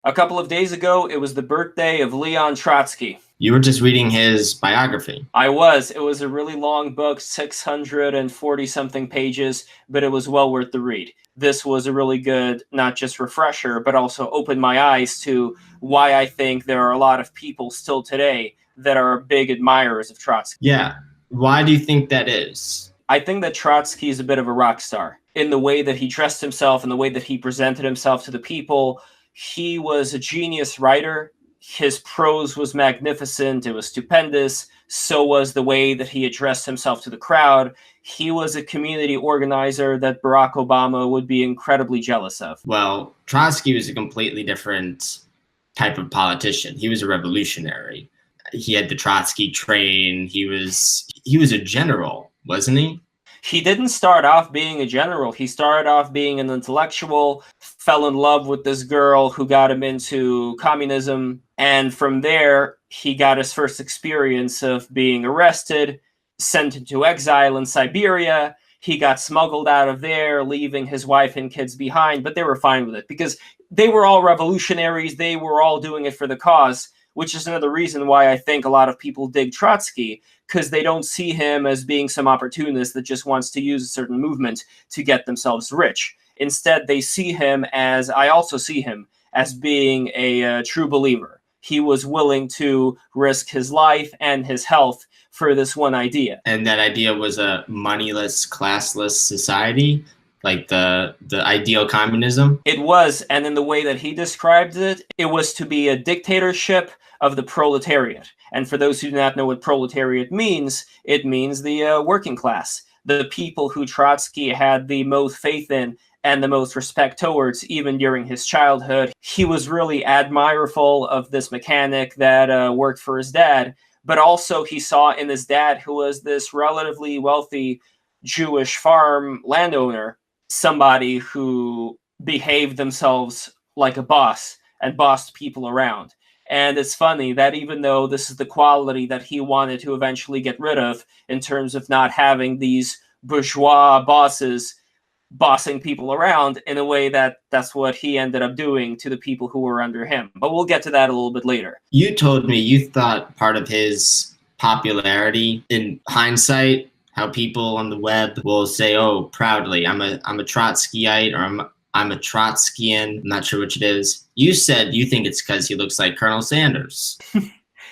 A couple of days ago, it was the birthday of Leon Trotsky. You were just reading his biography. I was. It was a really long book, 640 something pages, but it was well worth the read. This was a really good, not just refresher, but also opened my eyes to why I think there are a lot of people still today that are big admirers of Trotsky. Yeah. Why do you think that is? I think that Trotsky is a bit of a rock star in the way that he dressed himself, in the way that he presented himself to the people. He was a genius writer. His prose was magnificent. It was stupendous. So was the way that he addressed himself to the crowd. He was a community organizer that Barack Obama would be incredibly jealous of. Well, Trotsky was a completely different type of politician. He was a revolutionary. He had the Trotsky train. He was a general, wasn't he? He didn't start off being a general. He started off being an intellectual, fell in love with this girl who got him into communism. And from there, he got his first experience of being arrested, sent into exile in Siberia. He got smuggled out of there, leaving his wife and kids behind, but they were fine with it because they were all revolutionaries. They were all doing it for the cause, which is another reason why I think a lot of people dig Trotsky, because they don't see him as being some opportunist that just wants to use a certain movement to get themselves rich. Instead, they see him as, I also see him as being a true believer. He was willing to risk his life and his health for this one idea. And that idea was a moneyless, classless society, like the ideal communism? It was, and in the way that he described it, it was to be a dictatorship of the proletariat. And for those who do not know what proletariat means, it means the working class, the people who Trotsky had the most faith in and the most respect towards, even during his childhood. He was really admirable of this mechanic that worked for his dad, but also he saw in his dad, who was this relatively wealthy Jewish farm landowner, somebody who behaved themselves like a boss and bossed people around. And it's funny that even though this is the quality that he wanted to eventually get rid of in terms of not having these bourgeois bosses bossing people around, in a way that's what he ended up doing to the people who were under him. But we'll get to that a little bit later. You told me you thought part of his popularity, in hindsight, how people on the web will say, oh, proudly, I'm a Trotskyite, or I'm a Trotskyian. I'm not sure which it is. You said you think it's because he looks like Colonel Sanders.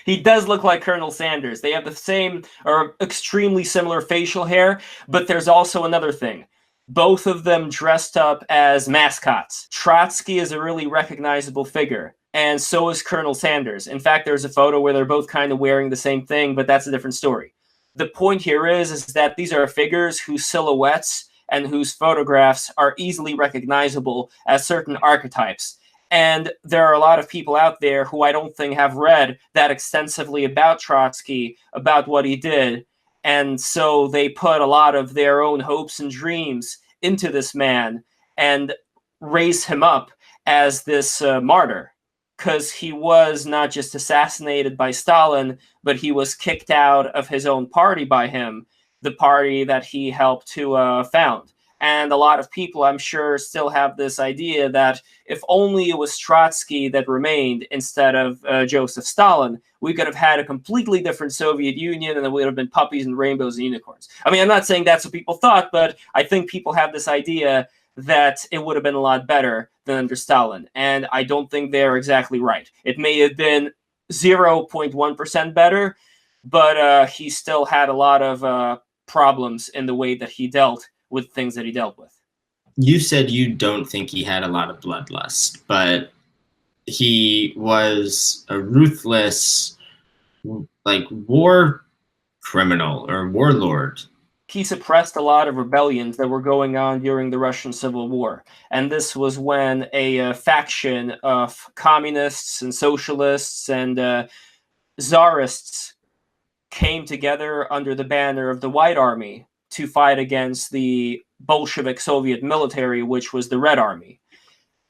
He does look like Colonel Sanders. They have the same or extremely similar facial hair, but there's also another thing. Both of them dressed up as mascots. Trotsky is a really recognizable figure, and so is Colonel Sanders. In fact, there's a photo where they're both kind of wearing the same thing, but that's a different story. The point here is that these are figures whose silhouettes and whose photographs are easily recognizable as certain archetypes. And there are a lot of people out there who I don't think have read that extensively about Trotsky, about what he did. And so they put a lot of their own hopes and dreams into this man and raise him up as this martyr, because he was not just assassinated by Stalin, but he was kicked out of his own party by him, the party that he helped to found. And a lot of people, I'm sure, still have this idea that if only it was Trotsky that remained instead of Joseph Stalin, we could have had a completely different Soviet Union, and it would have been puppies and rainbows and unicorns. I mean, I'm not saying that's what people thought, but I think people have this idea that it would have been a lot better than under Stalin. And I don't think they're exactly right. It may have been 0.1% better, but he still had a lot of problems in the way that he dealt with things that he dealt with. You said you don't think he had a lot of bloodlust, but he was a ruthless, like, war criminal or warlord. He suppressed a lot of rebellions that were going on during the Russian Civil War. And this was when a faction of communists and socialists and czarists came together under the banner of the White Army to fight against the Bolshevik Soviet military, which was the Red Army.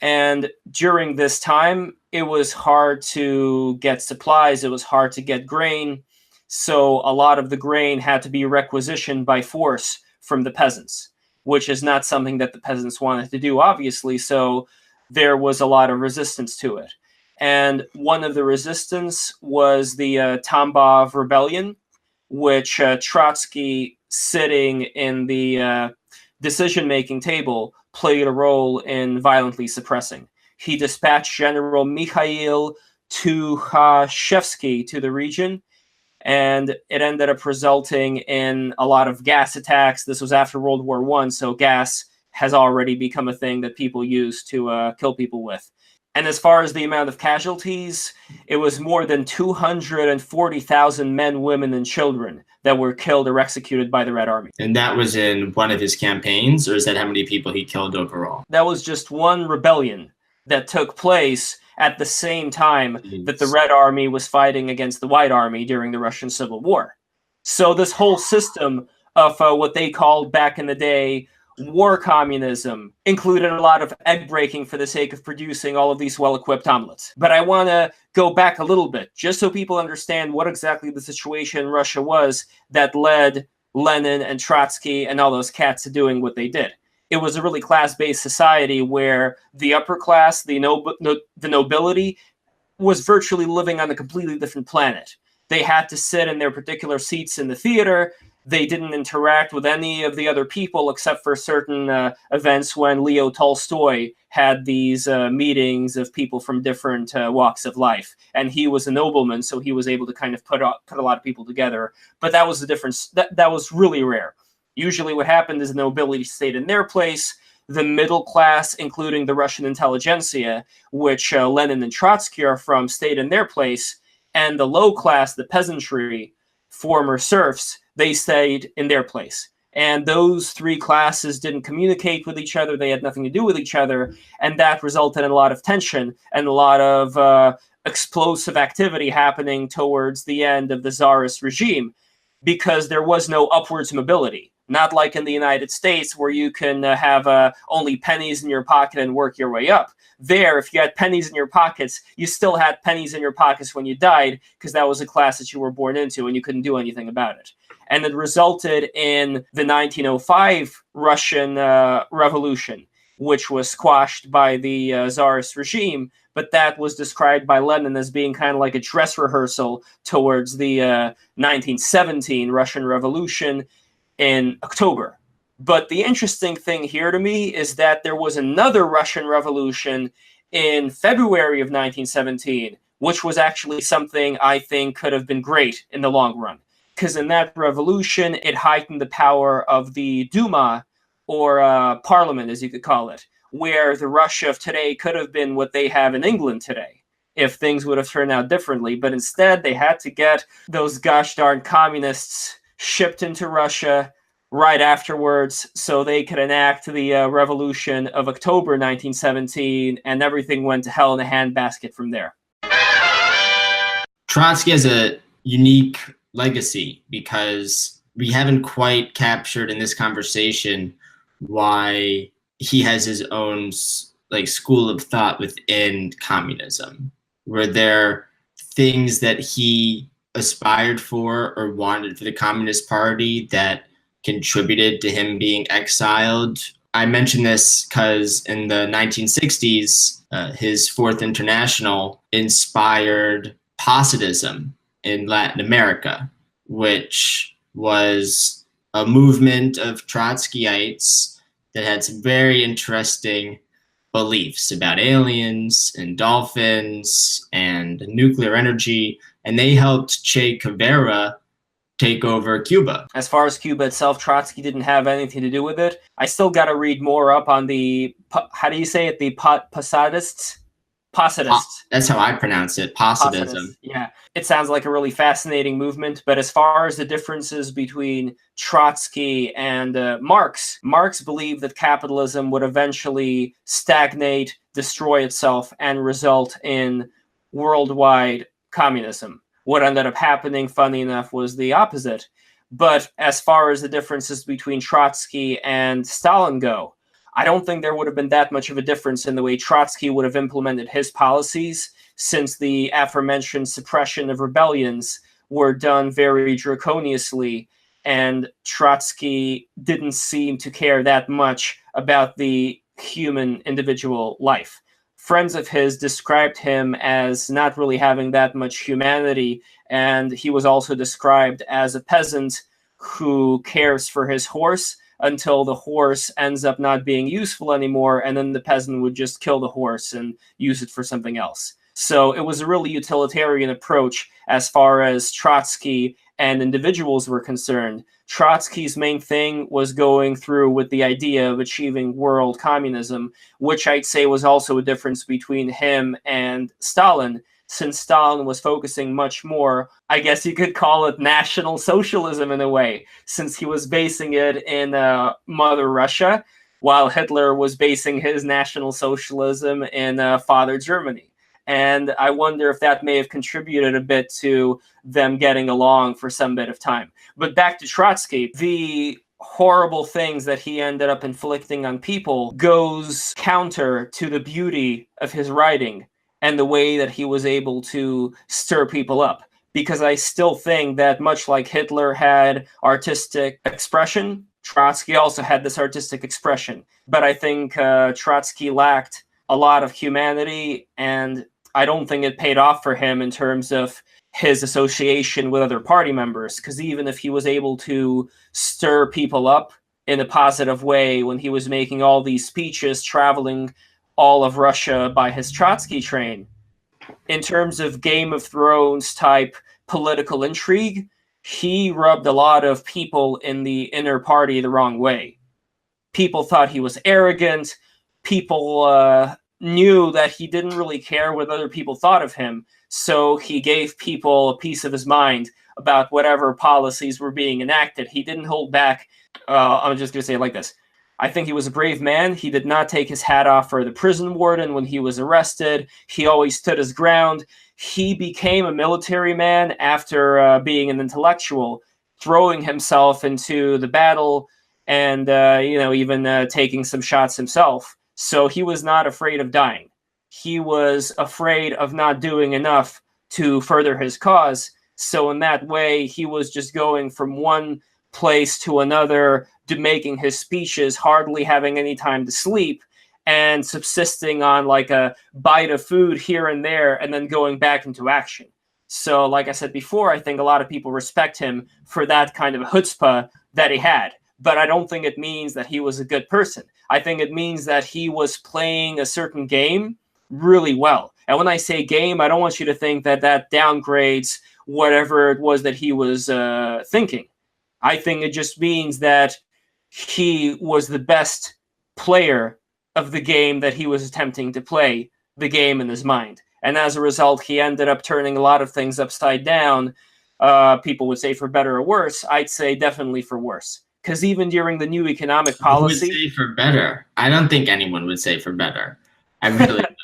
And during this time, it was hard to get supplies. It was hard to get grain. So a lot of the grain had to be requisitioned by force from the peasants, which is not something that the peasants wanted to do, obviously. So there was a lot of resistance to it. And one of the resistance was the Tambov Rebellion, which Trotsky, sitting in the decision-making table, played a role in violently suppressing. He dispatched General Mikhail Tukhachevsky to the region, and it ended up resulting in a lot of gas attacks. This was after World War I, so gas has already become a thing that people use to kill people with. And as far as the amount of casualties, it was more than 240,000 men, women, and children that were killed or executed by the Red Army. And that was in one of his campaigns, or is that how many people he killed overall? That was just one rebellion that took place at the same time that the Red Army was fighting against the White Army during the Russian Civil War. So this whole system of what they called back in the day war communism included a lot of egg breaking for the sake of producing all of these well-equipped omelets. But I want to go back a little bit, just so people understand what exactly the situation in Russia was that led Lenin and Trotsky and all those cats to doing what they did. It was a really class-based society where the upper class, the nobility, was virtually living on a completely different planet. They had to sit in their particular seats in the theater. They didn't interact with any of the other people except for certain events when Leo Tolstoy had these meetings of people from different walks of life. And he was a nobleman, so he was able to kind of put a lot of people together. But that was the difference. That was really rare. Usually what happened is the nobility stayed in their place. The middle class, including the Russian intelligentsia, which Lenin and Trotsky are from, stayed in their place. And the low class, the peasantry, former serfs, they stayed in their place. And those three classes didn't communicate with each other. They had nothing to do with each other. And that resulted in a lot of tension and a lot of explosive activity happening towards the end of the Tsarist regime, because there was no upwards mobility. Not like in the United States, where you can have only pennies in your pocket and work your way up. There, if you had pennies in your pockets, you still had pennies in your pockets when you died, because that was a class that you were born into and you couldn't do anything about it. And it resulted in the 1905 Russian Revolution, which was squashed by the Tsarist regime, but that was described by Lenin as being kind of like a dress rehearsal towards the 1917 Russian Revolution in October. But the interesting thing here to me is that there was another Russian Revolution in February of 1917, which was actually something I think could have been great in the long run. Because in that revolution, it heightened the power of the Duma, or parliament, as you could call it, where the Russia of today could have been what they have in England today, if things would have turned out differently. But instead, they had to get those gosh darn communists shipped into Russia right afterwards so they could enact the revolution of October 1917, and everything went to hell in a handbasket from there. Trotsky has a unique legacy because we haven't quite captured in this conversation why he has his own school of thought within communism. Were there things that he aspired for or wanted for the Communist Party that contributed to him being exiled? I mention this because in the 1960s, his Fourth International inspired Positivism in Latin America, which was a movement of Trotskyites that had some very interesting beliefs about aliens and dolphins and nuclear energy, and they helped Che Guevara take over Cuba. As far as Cuba itself, Trotsky didn't have anything to do with it. I still got to read more up on the, how do you say it, the Positivists? That's how I pronounce it, Positivism. Yeah, it sounds like a really fascinating movement, but as far as the differences between Trotsky and Marx believed that capitalism would eventually stagnate, destroy itself, and result in worldwide communism. What ended up happening, funny enough, was the opposite. But as far as the differences between Trotsky and Stalin go, I don't think there would have been that much of a difference in the way Trotsky would have implemented his policies, since the aforementioned suppression of rebellions were done very draconiously, and Trotsky didn't seem to care that much about the human individual life. friends of his described him as not really having that much humanity, and he was also described as a peasant who cares for his horse until the horse ends up not being useful anymore, and then the peasant would just kill the horse and use it for something else. So it was a really utilitarian approach as far as Trotsky and individuals were concerned. Trotsky's main thing was going through with the idea of achieving world communism, which I'd say was also a difference between him and Stalin, since Stalin was focusing much more, I guess you could call it National Socialism in a way, since he was basing it in Mother Russia, while Hitler was basing his National Socialism in Father Germany. And I wonder if that may have contributed a bit to them getting along for some bit of time. But back to Trotsky, the horrible things that he ended up inflicting on people goes counter to the beauty of his writing and the way that he was able to stir people up. Because I still think that much like Hitler had artistic expression, Trotsky also had this artistic expression. But I think Trotsky lacked a lot of humanity, and I don't think it paid off for him in terms of his association with other party members, because even if he was able to stir people up in a positive way when he was making all these speeches traveling all of Russia by his Trotsky train, in terms of Game of Thrones type political intrigue, he rubbed a lot of people in the inner party the wrong way. People thought he was arrogant. People knew that he didn't really care what other people thought of him, so he gave people a piece of his mind about whatever policies were being enacted. He didn't hold back. I'm just going to say it like this. I think he was a brave man. He did not take his hat off for the prison warden when he was arrested. He always stood his ground. He became a military man after being an intellectual, throwing himself into the battle and even taking some shots himself. So he was not afraid of dying. He was afraid of not doing enough to further his cause. So in that way, he was just going from one place to another, making his speeches, hardly having any time to sleep, and subsisting on like a bite of food here and there, and then going back into action. So like I said before, I think a lot of people respect him for that kind of chutzpah that he had. But I don't think it means that he was a good person. I think it means that he was playing a certain game really well. And when I say game, I don't want you to think that that downgrades whatever it was that he was thinking. I think it just means that he was the best player of the game that he was attempting to play, the game in his mind. And as a result, he ended up turning a lot of things upside down. People would say for better or worse. I'd say definitely for worse. Because even during the new economic policy... Who would say for better? I don't think anyone would say for better. I really don't.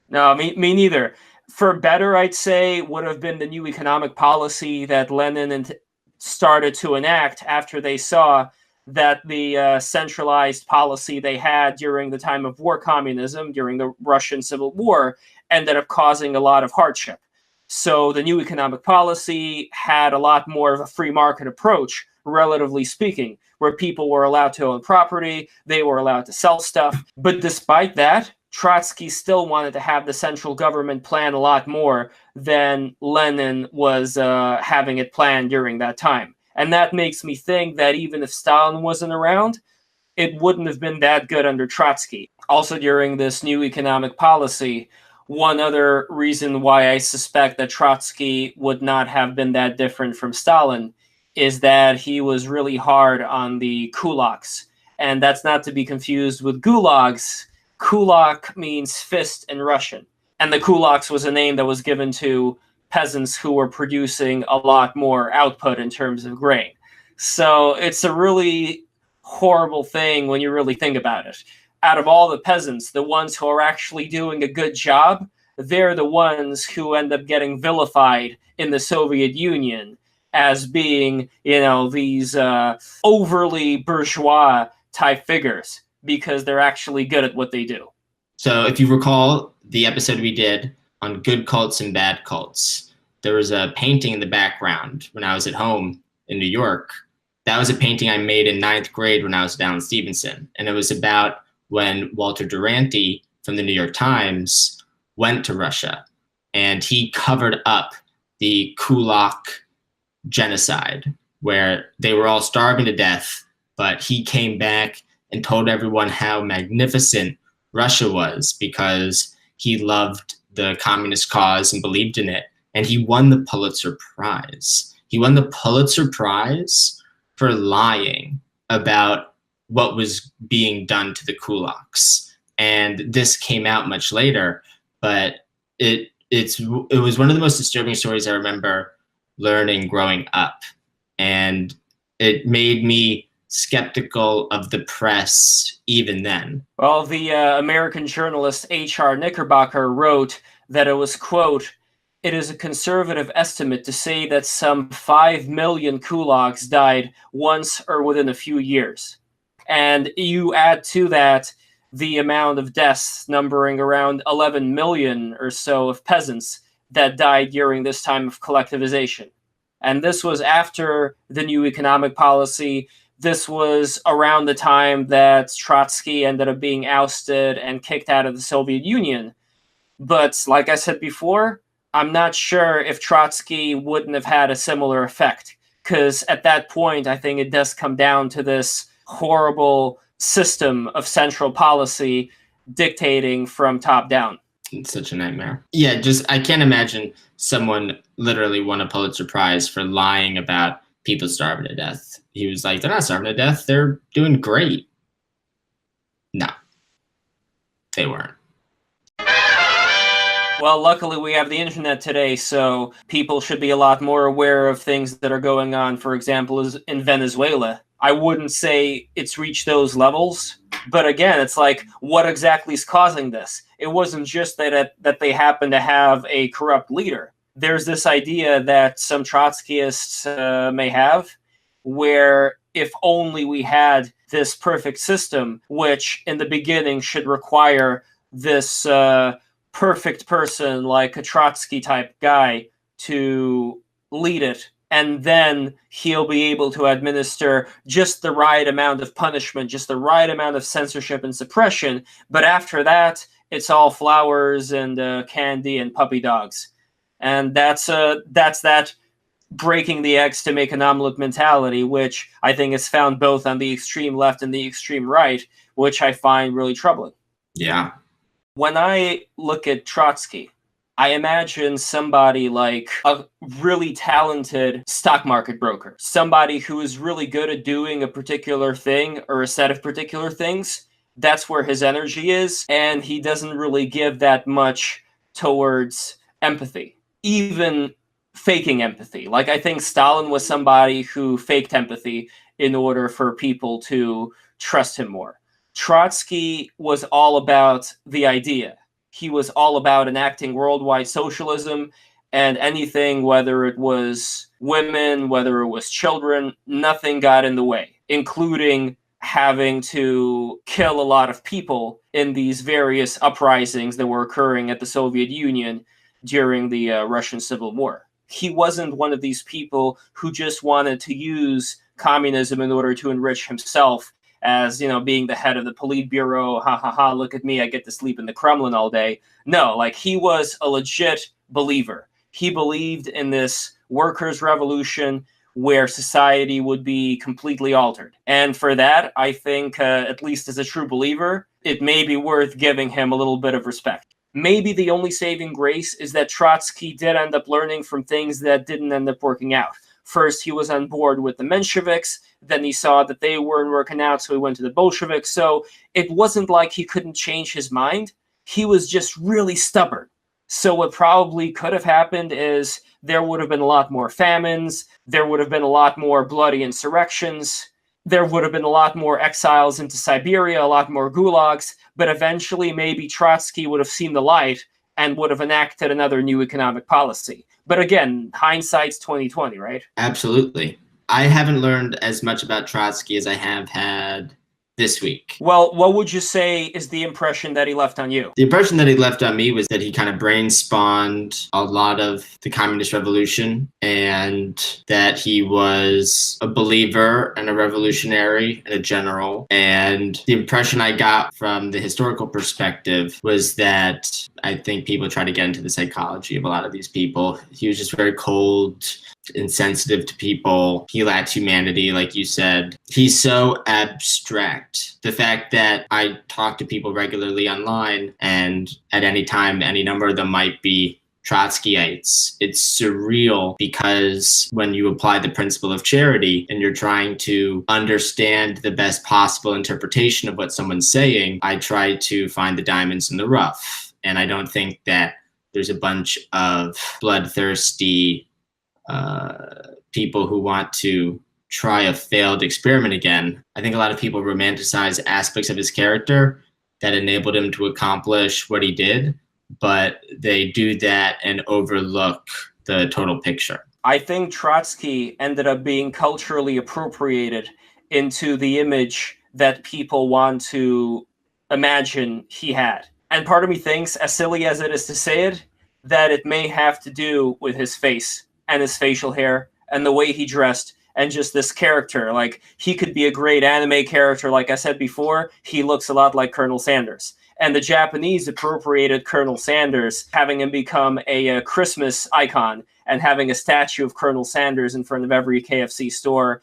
No, me neither. For better, I'd say, would have been the new economic policy that Lenin started to enact after they saw that the centralized policy they had during the time of war communism, during the Russian Civil War, ended up causing a lot of hardship. So the new economic policy had a lot more of a free market approach, relatively speaking, where people were allowed to own property, they were allowed to sell stuff. But despite that, Trotsky still wanted to have the central government plan a lot more than Lenin was having it planned during that time. And that makes me think that even if Stalin wasn't around, it wouldn't have been that good under Trotsky. Also during this new economic policy, one other reason why I suspect that Trotsky would not have been that different from Stalin is that he was really hard on the kulaks. And that's not to be confused with gulags. Kulak means fist in Russian. And the kulaks was a name that was given to peasants who were producing a lot more output in terms of grain. So it's a really horrible thing when you really think about it. Out of all the peasants, the ones who are actually doing a good job, they're the ones who end up getting vilified in the Soviet Union as being, these overly bourgeois type figures because they're actually good at what they do. So if you recall the episode we did on good cults and bad cults, there was a painting in the background when I was at home in New York. That was a painting I made in 9th grade when I was down in Stevenson. And it was about when Walter Duranty from the New York Times went to Russia, and he covered up the Kulak genocide, where they were all starving to death, but he came back and told everyone how magnificent Russia was because he loved the communist cause and believed in it. And he won the Pulitzer Prize. He won the Pulitzer Prize for lying about what was being done to the kulaks. And this came out much later, but it was one of the most disturbing stories I remember learning growing up. And it made me skeptical of the press even then. Well, the American journalist H.R. Knickerbocker wrote that it was, quote, "It is a conservative estimate to say that some 5 million kulaks died once or within a few years." And you add to that the amount of deaths numbering around 11 million or so of peasants that died during this time of collectivization. And this was after the new economic policy. This was around the time that Trotsky ended up being ousted and kicked out of the Soviet Union. But like I said before, I'm not sure if Trotsky wouldn't have had a similar effect, because at that point, I think it does come down to this horrible system of central policy dictating from top down. It's such a nightmare. Yeah, I can't imagine someone literally won a Pulitzer Prize for lying about people starving to death. He was like, they're not starving to death, they're doing great. No, they weren't. Well, luckily we have the internet today, so people should be a lot more aware of things that are going on, for example, in Venezuela. I wouldn't say it's reached those levels, but again, it's like, what exactly is causing this? It wasn't just that they happen to have a corrupt leader. There's this idea that some Trotskyists may have, where if only we had this perfect system, which in the beginning should require this perfect person like a Trotsky type guy to lead it, and then he'll be able to administer just the right amount of punishment, just the right amount of censorship and suppression. But after that, it's all flowers and candy and puppy dogs. And that's that breaking the eggs to make an omelet mentality, which I think is found both on the extreme left and the extreme right, which I find really troubling. Yeah. When I look at Trotsky, I imagine somebody like a really talented stock market broker, somebody who is really good at doing a particular thing or a set of particular things. That's where his energy is, and he doesn't really give that much towards empathy, even faking empathy. Like, I think Stalin was somebody who faked empathy in order for people to trust him more. Trotsky was all about the idea. He was all about enacting worldwide socialism, and anything, whether it was women, whether it was children, nothing got in the way, including having to kill a lot of people in these various uprisings that were occurring at the Soviet Union during the Russian Civil War. He wasn't one of these people who just wanted to use communism in order to enrich himself, as, you know, being the head of the Politburo, ha ha ha, look at me, I get to sleep in the Kremlin all day. No, like, he was a legit believer. He believed in this workers' revolution where society would be completely altered. And for that, I think, at least as a true believer, it may be worth giving him a little bit of respect. Maybe the only saving grace is that Trotsky did end up learning from things that didn't end up working out. First, he was on board with the Mensheviks. Then he saw that they weren't working out, so he went to the Bolsheviks. So it wasn't like he couldn't change his mind. He was just really stubborn. So what probably could have happened is there would have been a lot more famines. There would have been a lot more bloody insurrections. There would have been a lot more exiles into Siberia, a lot more gulags. But eventually, maybe Trotsky would have seen the light and would have enacted another new economic policy. But again, hindsight's 20/20, right? Absolutely. I haven't learned as much about Trotsky as I have had this week. Well, what would you say is the impression that he left on you? The impression that he left on me was that he kind of brain spawned a lot of the communist revolution, and that he was a believer and a revolutionary and a general. And the impression I got from the historical perspective was that I think people try to get into the psychology of a lot of these people. He was just very cold, insensitive to people. He lacked humanity, like you said. He's so abstract. The fact that I talk to people regularly online, and at any time, any number of them might be Trotskyites. It's surreal, because when you apply the principle of charity and you're trying to understand the best possible interpretation of what someone's saying, I try to find the diamonds in the rough. And I don't think that there's a bunch of bloodthirsty people who want to try a failed experiment again. I think a lot of people romanticize aspects of his character that enabled him to accomplish what he did, but they do that and overlook the total picture. I think Trotsky ended up being culturally appropriated into the image that people want to imagine he had. And part of me thinks, as silly as it is to say it, that it may have to do with his face and his facial hair and the way he dressed and just this character. Like, he could be a great anime character. Like I said before, he looks a lot like Colonel Sanders. And the Japanese appropriated Colonel Sanders, having him become a Christmas icon and having a statue of Colonel Sanders in front of every KFC store.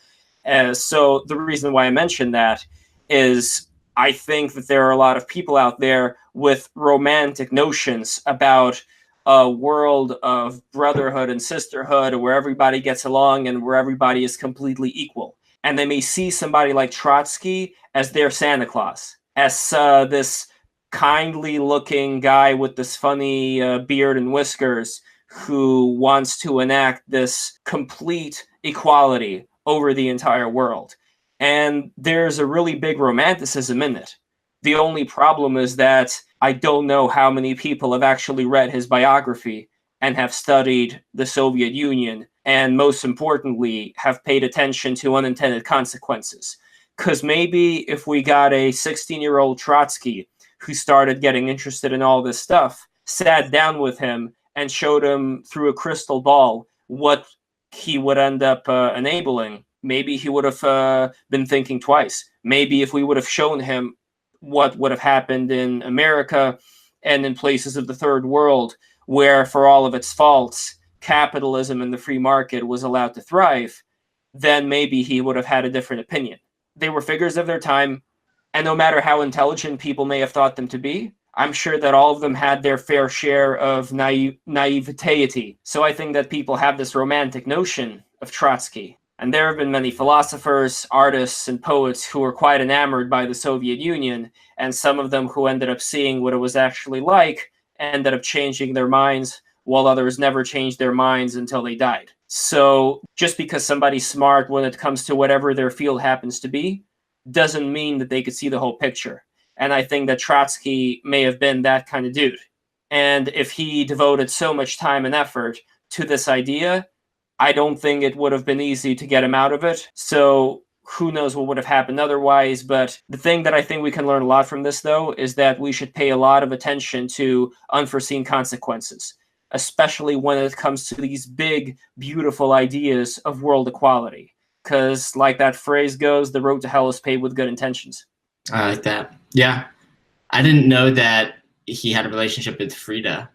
So the reason why I mentioned that is I think that there are a lot of people out there with romantic notions about a world of brotherhood and sisterhood where everybody gets along and where everybody is completely equal. And they may see somebody like Trotsky as their Santa Claus, as this kindly looking guy with this funny beard and whiskers who wants to enact this complete equality over the entire world. And there's a really big romanticism in it. The only problem is that I don't know how many people have actually read his biography and have studied the Soviet Union, and most importantly, have paid attention to unintended consequences. Because maybe if we got a 16-year-old Trotsky who started getting interested in all this stuff, sat down with him and showed him through a crystal ball what he would end up enabling, maybe he would have been thinking twice. Maybe if we would have shown him what would have happened in America and in places of the third world where, for all of its faults, capitalism and the free market was allowed to thrive, then maybe he would have had a different opinion. They were figures of their time, and no matter how intelligent people may have thought them to be, I'm sure that all of them had their fair share of naivete. So I think that people have this romantic notion of Trotsky. And there have been many philosophers, artists, and poets who were quite enamored by the Soviet Union, and some of them who ended up seeing what it was actually like ended up changing their minds, while others never changed their minds until they died. So just because somebody's smart when it comes to whatever their field happens to be, doesn't mean that they could see the whole picture. And I think that Trotsky may have been that kind of dude. And if he devoted so much time and effort to this idea, I don't think it would have been easy to get him out of it. So who knows what would have happened otherwise. But the thing that I think we can learn a lot from this, though, is that we should pay a lot of attention to unforeseen consequences, especially when it comes to these big, beautiful ideas of world equality. Because like that phrase goes, the road to hell is paved with good intentions. I like that. Yeah. I didn't know that he had a relationship with Frida.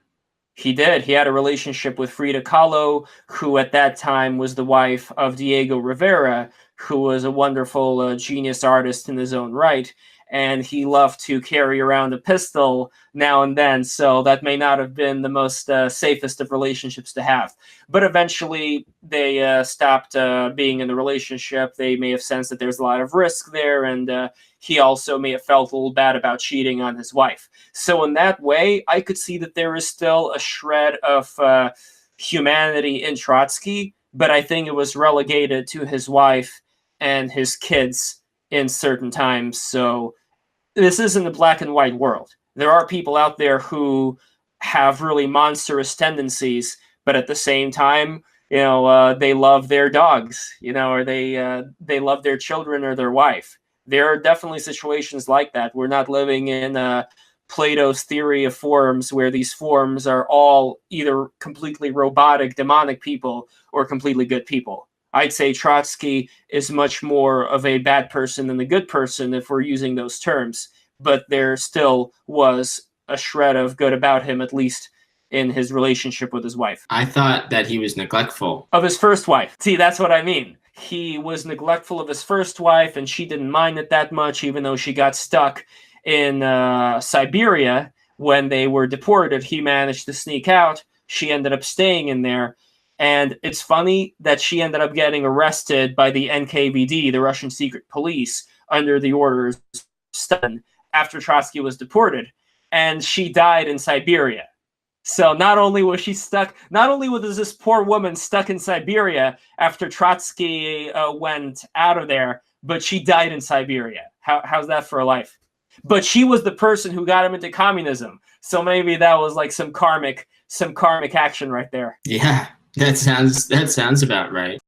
He did. He had a relationship with Frida Kahlo, who at that time was the wife of Diego Rivera, who was a wonderful genius artist in his own right. And he loved to carry around a pistol now and then, so that may not have been the most safest of relationships to have. But eventually, they stopped being in the relationship. They may have sensed that there's a lot of risk there, and he also may have felt a little bad about cheating on his wife. So in that way, I could see that there is still a shred of humanity in Trotsky, but I think it was relegated to his wife and his kids in certain times. So this isn't a black and white world. There are people out there who have really monstrous tendencies, but at the same time, they love their dogs, or they love their children or their wife. There are definitely situations like that. We're not living in Plato's theory of forms, where these forms are all either completely robotic, demonic people or completely good people. I'd say Trotsky is much more of a bad person than the good person if we're using those terms, but there still was a shred of good about him, at least in his relationship with his wife. I thought that he was neglectful. Of his first wife. See, that's what I mean. He was neglectful of his first wife, and she didn't mind it that much, even though she got stuck in Siberia when they were deported. He managed to sneak out. She ended up staying in there. And it's funny that she ended up getting arrested by the NKVD, the Russian secret police, under the orders of Stalin after Trotsky was deported. And she died in Siberia. So not only was this poor woman stuck in Siberia after Trotsky went out of there, but she died in Siberia. How's that for a life? But she was the person who got him into communism. So maybe that was like some karmic action right there. Yeah, that sounds about right.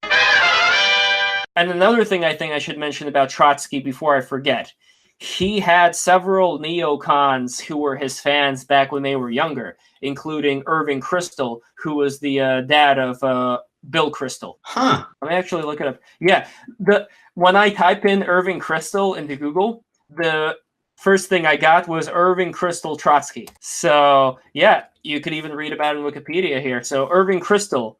And another thing I think I should mention about Trotsky before I forget, he had several neocons who were his fans back when they were younger, including Irving Kristol, who was the dad of Bill Kristol. Huh. Let me actually look it up. Yeah, when I type in Irving Kristol into Google, the first thing I got was Irving Kristol Trotsky. So yeah, you could even read about it in Wikipedia here. So Irving Kristol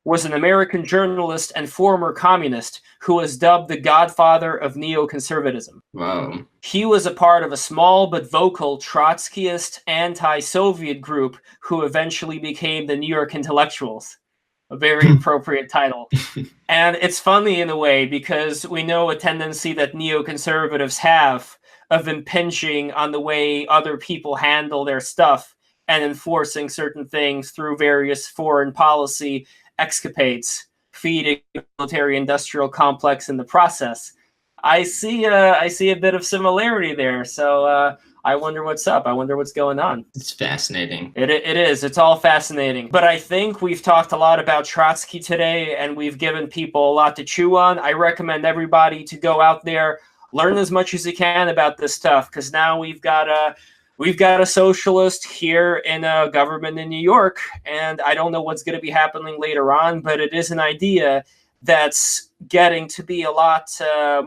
was an American journalist and former communist who was dubbed the godfather of neoconservatism. Whoa. He was a part of a small but vocal Trotskyist anti-Soviet group who eventually became the New York Intellectuals. A very appropriate title. And it's funny in a way because we know a tendency that neoconservatives have of impinging on the way other people handle their stuff and enforcing certain things through various foreign policy escapades, feeding the military-industrial complex in the process. I see a bit of similarity there. So I wonder what's up. I wonder what's going on. It's fascinating. It is. It's all fascinating. But I think we've talked a lot about Trotsky today, and we've given people a lot to chew on. I recommend everybody to go out there, learn as much as you can about this stuff, because now we've got a socialist here in a government in New York, and I don't know what's going to be happening later on, but it is an idea that's getting to be a lot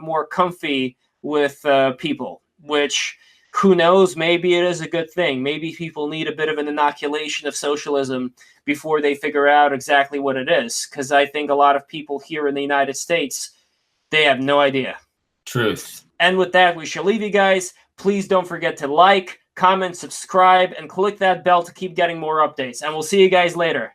more comfy with people, which, who knows, maybe it is a good thing. Maybe people need a bit of an inoculation of socialism before they figure out exactly what it is, because I think a lot of people here in the United States, they have no idea. Truth. And with that, we shall leave you guys. Please don't forget to like, comment, subscribe, and click that bell to keep getting more updates. And we'll see you guys later.